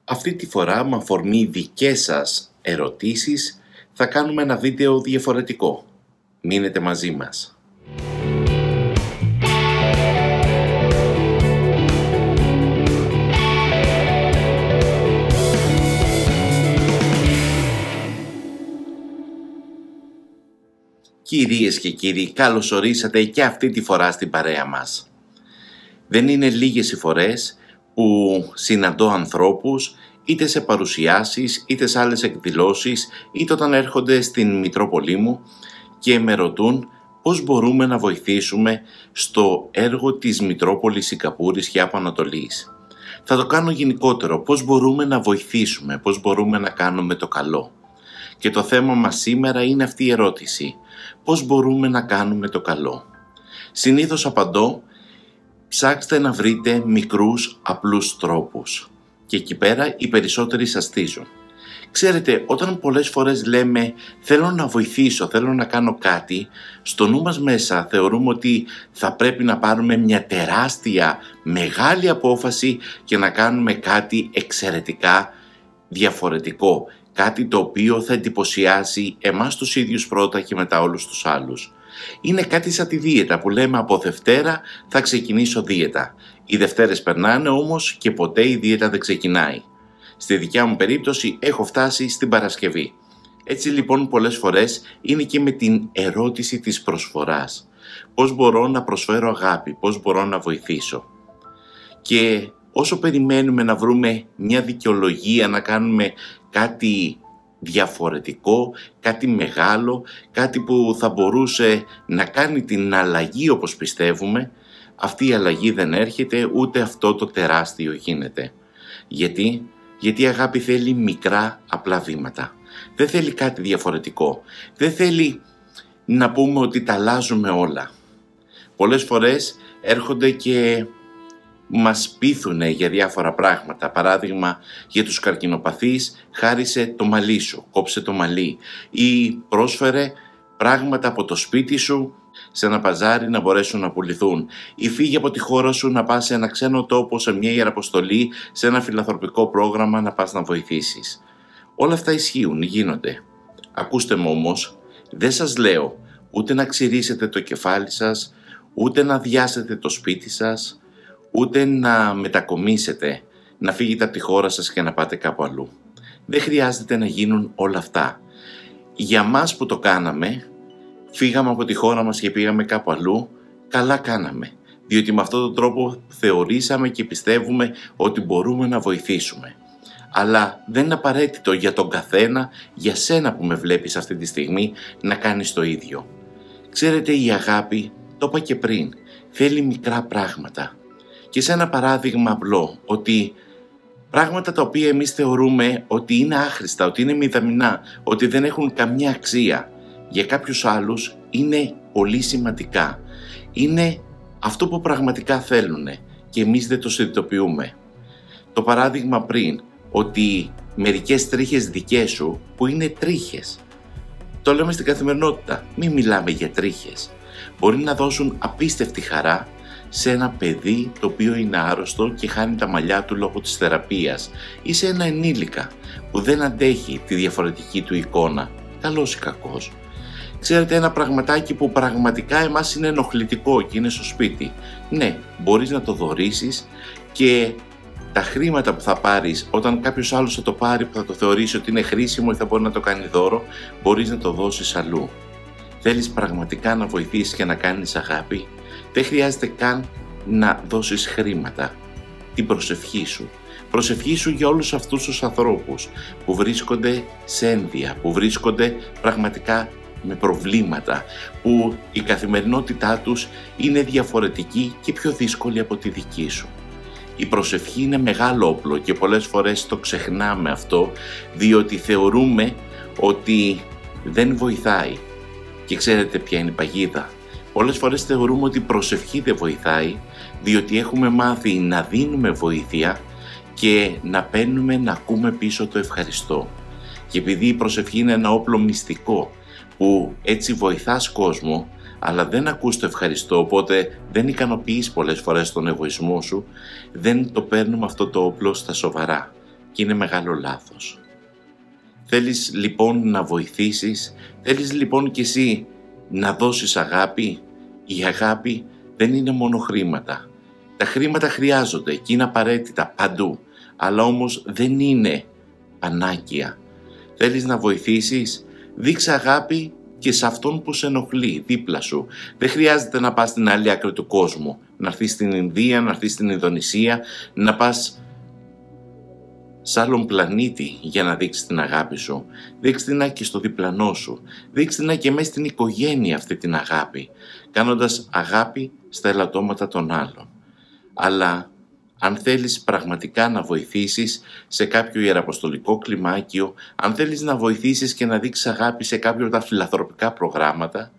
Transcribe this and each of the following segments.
Αυτή τη φορά, με αφορμή δικές σας ερωτήσεις, θα κάνουμε ένα βίντεο διαφορετικό. Μείνετε μαζί μας. Κυρίες και κύριοι, καλώς ορίσατε και αυτή τη φορά στην παρέα μας. Δεν είναι λίγες οι φορές που συναντώ ανθρώπους είτε σε παρουσιάσεις, είτε σε άλλες εκδηλώσεις, είτε όταν έρχονται στην Μητρόπολη μου και με ρωτούν πώς μπορούμε να βοηθήσουμε στο έργο της Μητρόπολης Σικαπούρης και Άπο Ανατολής. Θα το κάνω γενικότερο, πώς μπορούμε να βοηθήσουμε, πώς μπορούμε να κάνουμε το καλό. Και το θέμα μας σήμερα είναι αυτή η ερώτηση, πώς μπορούμε να κάνουμε το καλό. Συνήθως απαντώ, ψάξτε να βρείτε μικρούς απλούς τρόπους. Και εκεί πέρα οι περισσότεροι σαστίζουν. Ξέρετε, όταν πολλές φορές λέμε θέλω να βοηθήσω, θέλω να κάνω κάτι, στο νου μας μέσα θεωρούμε ότι θα πρέπει να πάρουμε μια τεράστια, μεγάλη απόφαση και να κάνουμε κάτι εξαιρετικά διαφορετικό. Κάτι το οποίο θα εντυπωσιάσει εμάς τους ίδιους πρώτα και μετά όλους τους άλλους. Είναι κάτι σαν τη δίαιτα που λέμε από Δευτέρα θα ξεκινήσω δίαιτα. Οι Δευτέρες περνάνε όμως και ποτέ η δίαιτα δεν ξεκινάει. Στη δικιά μου περίπτωση έχω φτάσει στην Παρασκευή. Έτσι λοιπόν πολλές φορές είναι και με την ερώτηση της προσφοράς. Πώς μπορώ να προσφέρω αγάπη, πώς μπορώ να βοηθήσω. Και όσο περιμένουμε να βρούμε μια δικαιολογία να κάνουμε κάτι διαφορετικό, κάτι μεγάλο, κάτι που θα μπορούσε να κάνει την αλλαγή όπως πιστεύουμε, αυτή η αλλαγή δεν έρχεται, ούτε αυτό το τεράστιο γίνεται. Γιατί η αγάπη θέλει μικρά απλά βήματα. Δεν θέλει κάτι διαφορετικό. Δεν θέλει να πούμε ότι τα αλλάζουμε όλα. Πολλές φορές έρχονται και μας πείθουν για διάφορα πράγματα. Παράδειγμα, για τους καρκινοπαθείς, χάρισε το μαλλί σου, κόψε το μαλλί, ή πρόσφερε πράγματα από το σπίτι σου σε ένα παζάρι να μπορέσουν να πουληθούν, ή φύγε από τη χώρα σου να πας σε ένα ξένο τόπο, σε μια ιεραποστολή, σε ένα φιλανθρωπικό πρόγραμμα να πας να βοηθήσεις. Όλα αυτά ισχύουν, γίνονται. Ακούστε με όμως, δεν σας λέω ούτε να ξυρίσετε το κεφάλι σας, ούτε να αδειάσετε το σπίτι σας, ούτε να μετακομίσετε, να φύγετε από τη χώρα σας και να πάτε κάπου αλλού. Δεν χρειάζεται να γίνουν όλα αυτά. Για μας που το κάναμε, φύγαμε από τη χώρα μας και πήγαμε κάπου αλλού, καλά κάναμε. Διότι με αυτόν τον τρόπο θεωρήσαμε και πιστεύουμε ότι μπορούμε να βοηθήσουμε. Αλλά δεν είναι απαραίτητο για τον καθένα, για σένα που με βλέπεις αυτή τη στιγμή, να κάνεις το ίδιο. Ξέρετε, η αγάπη, το είπα και πριν, θέλει μικρά πράγματα. Και σε ένα παράδειγμα απλό, ότι πράγματα τα οποία εμείς θεωρούμε ότι είναι άχρηστα, ότι είναι μηδαμινά, ότι δεν έχουν καμιά αξία, για κάποιους άλλους είναι πολύ σημαντικά. Είναι αυτό που πραγματικά θέλουν και εμείς δεν το συνειδητοποιούμε. Το παράδειγμα πριν, ότι μερικές τρίχες δικές σου που είναι τρίχες. Το λέμε στην καθημερινότητα, μην μιλάμε για τρίχες. Μπορεί να δώσουν απίστευτη χαρά σε ένα παιδί το οποίο είναι άρρωστο και χάνει τα μαλλιά του λόγω της θεραπείας, ή σε ένα ενήλικα που δεν αντέχει τη διαφορετική του εικόνα, καλός ή κακός. Ξέρετε, ένα πραγματάκι που πραγματικά εμάς είναι ενοχλητικό και είναι στο σπίτι. Ναι, μπορείς να το δωρήσεις και τα χρήματα που θα πάρεις όταν κάποιος άλλος θα το πάρει, που θα το θεωρήσει ότι είναι χρήσιμο ή θα μπορεί να το κάνει δώρο, μπορείς να το δώσεις αλλού. Θέλεις πραγματικά να βοηθήσεις και να κάνεις αγάπη, δεν χρειάζεται καν να δώσεις χρήματα. Την προσευχή σου. Προσευχή σου για όλους αυτούς τους ανθρώπους που βρίσκονται σε ένδια, που βρίσκονται πραγματικά με προβλήματα, που η καθημερινότητά τους είναι διαφορετική και πιο δύσκολη από τη δική σου. Η προσευχή είναι μεγάλο όπλο και πολλές φορές το ξεχνάμε αυτό, διότι θεωρούμε ότι δεν βοηθάει. Και ξέρετε ποια είναι η παγίδα. Πολλές φορές θεωρούμε ότι η προσευχή δεν βοηθάει, διότι έχουμε μάθει να δίνουμε βοήθεια και να παίρνουμε να ακούμε πίσω το ευχαριστώ. Και επειδή η προσευχή είναι ένα όπλο μυστικό που έτσι βοηθάς κόσμο, αλλά δεν ακούς το ευχαριστώ, οπότε δεν ικανοποιείς πολλές φορές τον εγωισμό σου, δεν το παίρνουμε αυτό το όπλο στα σοβαρά. και είναι μεγάλο λάθος. Θέλεις λοιπόν να βοηθήσεις, θέλεις λοιπόν κι εσύ να δώσεις αγάπη. Η αγάπη δεν είναι μόνο χρήματα. Τα χρήματα χρειάζονται και είναι απαραίτητα παντού, αλλά όμως δεν είναι πανάκια. Θέλεις να βοηθήσεις, δείξε αγάπη και σε αυτόν που σε ενοχλεί δίπλα σου. Δεν χρειάζεται να πας στην άλλη άκρη του κόσμου, να έρθεις στην Ινδία, να έρθεις στην Ινδονησία, να πας σε άλλον πλανήτη για να δείξεις την αγάπη σου. Δείξτε την και στο διπλανό σου. Δείξτε την και μέσα στην οικογένεια αυτή την αγάπη, κάνοντας αγάπη στα ελαττώματα των άλλων. Αλλά αν θέλεις πραγματικά να βοηθήσεις σε κάποιο ιεραποστολικό κλιμάκιο, αν θέλεις να βοηθήσεις και να δείξεις αγάπη σε κάποιο από τα φιλανθρωπικά προγράμματα,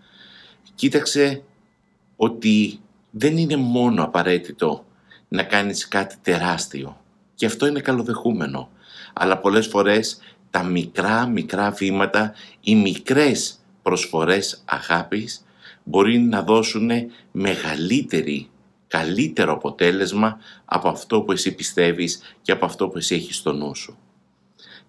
κοίταξε ότι δεν είναι μόνο απαραίτητο να κάνεις κάτι τεράστιο. Και αυτό είναι καλοδεχούμενο. Αλλά πολλές φορές τα μικρά βήματα, οι μικρές προσφορές αγάπης μπορεί να δώσουν καλύτερο αποτέλεσμα από αυτό που εσύ πιστεύεις και από αυτό που εσύ έχεις στο νου σου.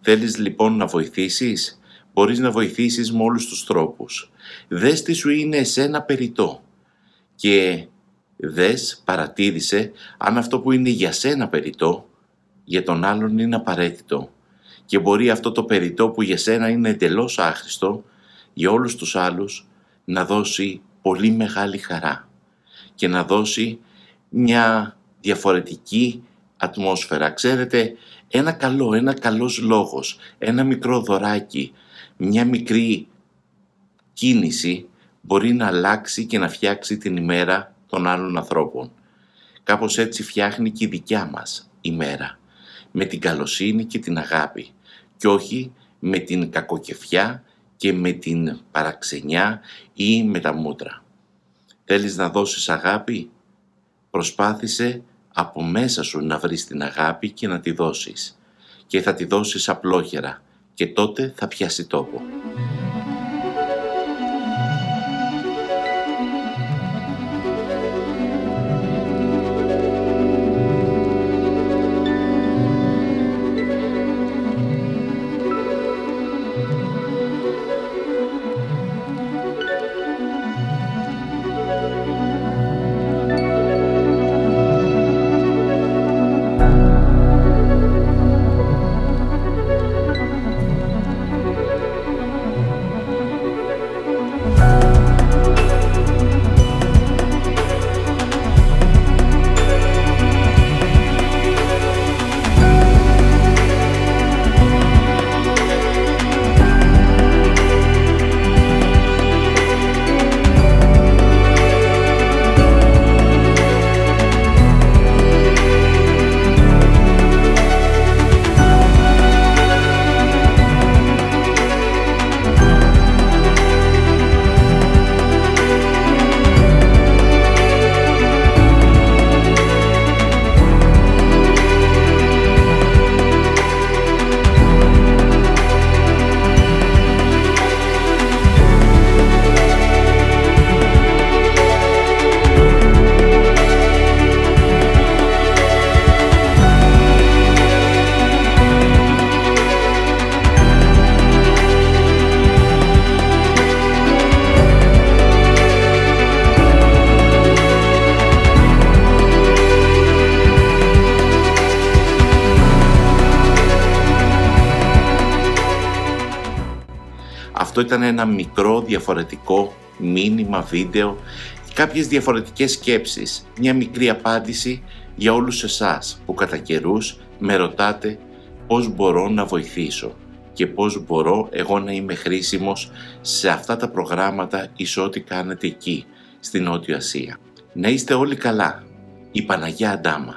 Θέλεις λοιπόν να βοηθήσεις? Μπορείς να βοηθήσεις με όλους τους τρόπους. Δες τι σου είναι εσένα περιττό και παρατήρησε αν αυτό που είναι για σένα περιττό για τον άλλον είναι απαραίτητο, και μπορεί αυτό το περιττό που για σένα είναι εντελώς άχρηστο για όλους τους άλλους να δώσει πολύ μεγάλη χαρά και να δώσει μια διαφορετική ατμόσφαιρα. Ξέρετε, ένα καλός λόγος, ένα μικρό δωράκι, μια μικρή κίνηση μπορεί να αλλάξει και να φτιάξει την ημέρα των άλλων ανθρώπων. Κάπως έτσι φτιάχνει και η δικιά μας ημέρα, με την καλοσύνη και την αγάπη και όχι με την κακοκεφιά και με την παραξενιά ή με τα μούτρα. Θέλεις να δώσεις αγάπη? Προσπάθησε από μέσα σου να βρεις την αγάπη και να τη δώσεις, και θα τη δώσεις απλόχερα και τότε θα πιάσει τόπο. Αυτό ήταν ένα μικρό διαφορετικό μήνυμα βίντεο, κάποιες διαφορετικές σκέψεις, μια μικρή απάντηση για όλους εσάς που κατά καιρούς με ρωτάτε πώς μπορώ να βοηθήσω και πώς μπορώ εγώ να είμαι χρήσιμος σε αυτά τα προγράμματα ή σε ό,τι κάνετε εκεί, στη Νότια Ασία. Να είστε όλοι καλά. Η Παναγιά Αντάμα.